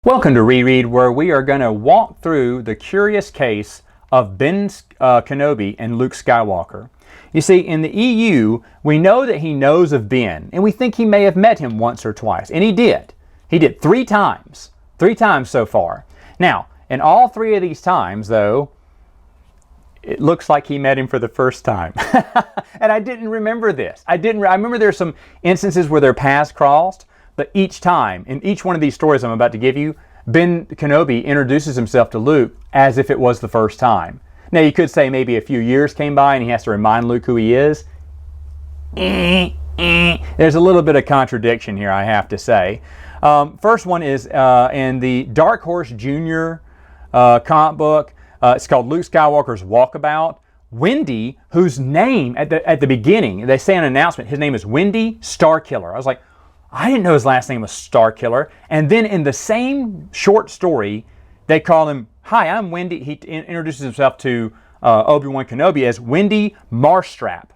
Welcome to Reread, where we are going to walk through the curious case of Ben Kenobi and Luke Skywalker. You see, in the EU, we know that he knows of Ben, and we think he may have met him once or twice, and he did. He did three times so far. Now, in all three of these times, though, it looks like he met him for the first time. And I didn't remember this. I remember there's some instances where their paths crossed, but each time, in each one of these stories I'm about to give you, Ben Kenobi introduces himself to Luke as if it was the first time. Now you could say maybe a few years came by and he has to remind Luke who he is. There's a little bit of contradiction here, I have to say. First one is in the Dark Horse Jr. Comic book. It's called Luke Skywalker's Walkabout. Wendy, whose name at the beginning, they say an announcement, his name is Wendy Starkiller. I was like, I didn't know his last name was Starkiller. And then in the same short story, they call him, hi, I'm Wendy. He introduces himself to Obi-Wan Kenobi as Wendy Marstrap.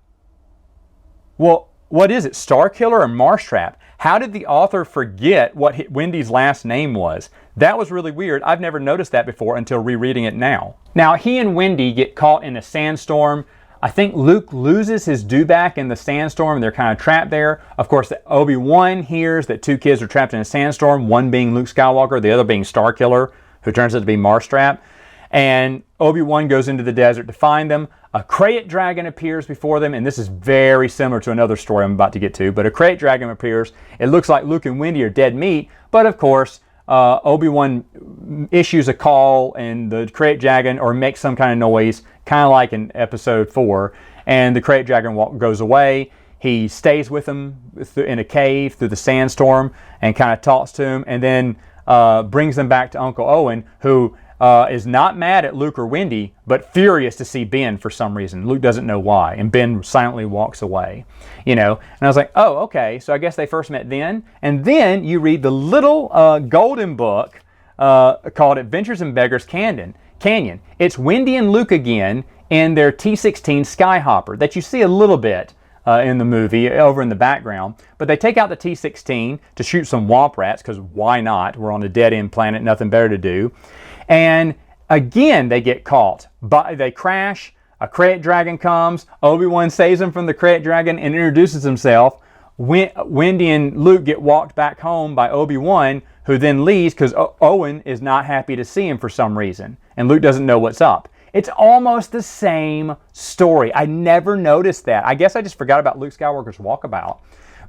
Well, what is it, Starkiller or Marstrap? How did the author forget what Wendy's last name was? That was really weird. I've never noticed that before until rereading it now. Now, he and Wendy get caught in a sandstorm. I think Luke loses his dewback in the sandstorm and they're kind of trapped there. Of course, Obi-Wan hears that two kids are trapped in a sandstorm, one being Luke Skywalker, the other being Starkiller, who turns out to be Marstrap. And Obi-Wan goes into the desert to find them. A krayt dragon appears before them, and this is very similar to another story I'm about to get to, but a krayt dragon appears. It looks like Luke and Wendy are dead meat, but of course, Obi-Wan issues a call and the krayt dragon, or makes some kind of noise, kind of like in episode 4, and the krayt dragon goes away. He stays with them in a cave through the sandstorm and kind of talks to him, and then brings them back to Uncle Owen, who is not mad at Luke or Wendy, but furious to see Ben for some reason. Luke doesn't know why, and Ben silently walks away. You know, and I was like, oh, okay, so I guess they first met then. And then you read the little golden book called Adventures in Beggars Canyon. It's Wendy and Luke again in their T-16 Skyhopper that you see a little bit in the movie over in the background. But they take out the T-16 to shoot some womp rats, because why not? We're on a dead-end planet, nothing better to do. And again, they get caught. They crash. A krayt dragon comes. Obi-Wan saves them from the krayt dragon and introduces himself. Wendy and Luke get walked back home by Obi-Wan, who then leaves because Owen is not happy to see him for some reason. And Luke doesn't know what's up. It's almost the same story. I never noticed that. I guess I just forgot about Luke Skywalker's Walkabout.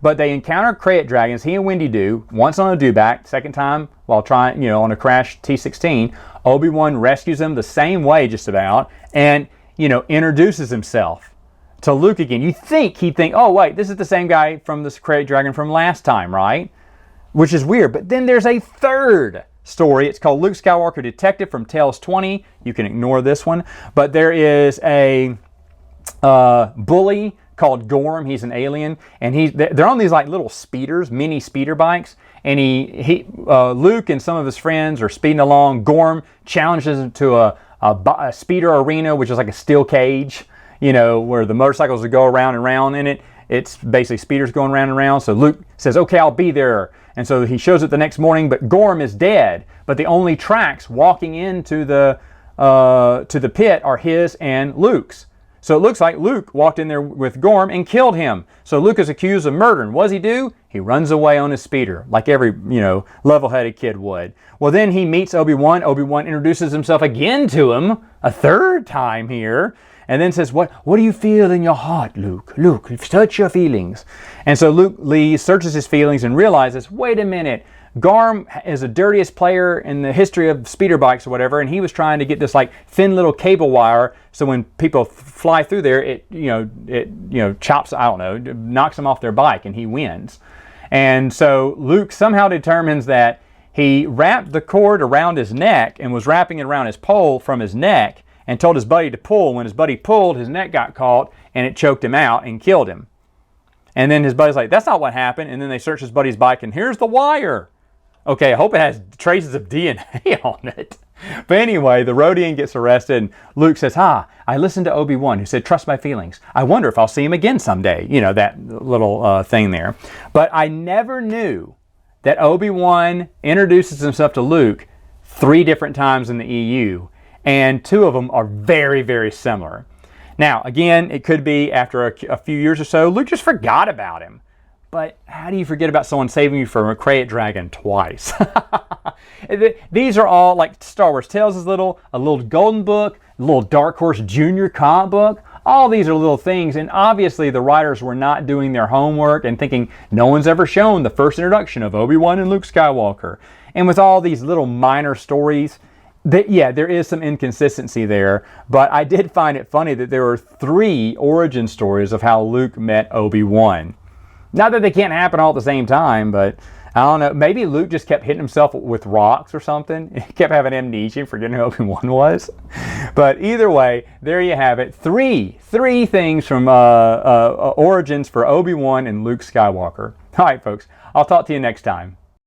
But they encounter krayt dragons, he and Wendy do, once on a dewback, second time while trying, on a crashed T-16. Obi-Wan rescues them the same way just about, and, introduces himself to Luke again. He'd think, oh wait, this is the same guy from this krayt dragon from last time, right? Which is weird. But then there's a third story. It's called Luke Skywalker Dectective from Tales 20. You can ignore this one. But there is a bully called Gorm. He's an alien, and they're on these like little speeders, mini speeder bikes, and Luke and some of his friends are speeding along. Gorm challenges him to a speeder arena, which is like a steel cage, where the motorcycles would go around and around in it. It's basically speeders going around and around. So Luke says, okay, I'll be there. And so he shows it the next morning, but Gorm is dead. But the only tracks walking into the pit are his and Luke's. So it looks like Luke walked in there with Gorm and killed him. So Luke is accused of murder. And what does he do? He runs away on his speeder, like every, level-headed kid would. Well, then he meets Obi-Wan. Obi-Wan introduces himself again to him, a third time here, and then says, what do you feel in your heart, Luke? Luke, search your feelings. And so Luke Lee searches his feelings and realizes, wait a minute, Gorm is the dirtiest player in the history of speeder bikes or whatever, and he was trying to get this like thin little cable wire so when people fly through there, it chops, knocks them off their bike, and he wins. And so Luke somehow determines that he wrapped the cord around his neck and was wrapping it around his pole from his neck and told his buddy to pull. When his buddy pulled, his neck got caught and it choked him out and killed him. And then his buddy's like, that's not what happened. And then they search his buddy's bike and here's the wire. Okay, I hope it has traces of DNA on it. But anyway, the Rodian gets arrested, and Luke says, I listened to Obi-Wan, who said, trust my feelings. I wonder if I'll see him again someday. That little thing there. But I never knew that Obi-Wan introduces himself to Luke 3 different times in the EU, and 2 of them are very, very similar. Now, again, it could be after a few years or so, Luke just forgot about him. But how do you forget about someone saving you from a Krayt dragon twice? These are all like Star Wars Tales is a little golden book, a little Dark Horse Junior comic book. All these are little things, and obviously the writers were not doing their homework and thinking no one's ever shown the first introduction of Obi-Wan and Luke Skywalker. And with all these little minor stories, yeah, there is some inconsistency there, but I did find it funny that there were 3 origin stories of how Luke met Obi-Wan. Not that they can't happen all at the same time, but I don't know. Maybe Luke just kept hitting himself with rocks or something. He kept having amnesia and forgetting who Obi-Wan was. But either way, there you have it. Three things from origins for Obi-Wan and Luke Skywalker. All right, folks. I'll talk to you next time.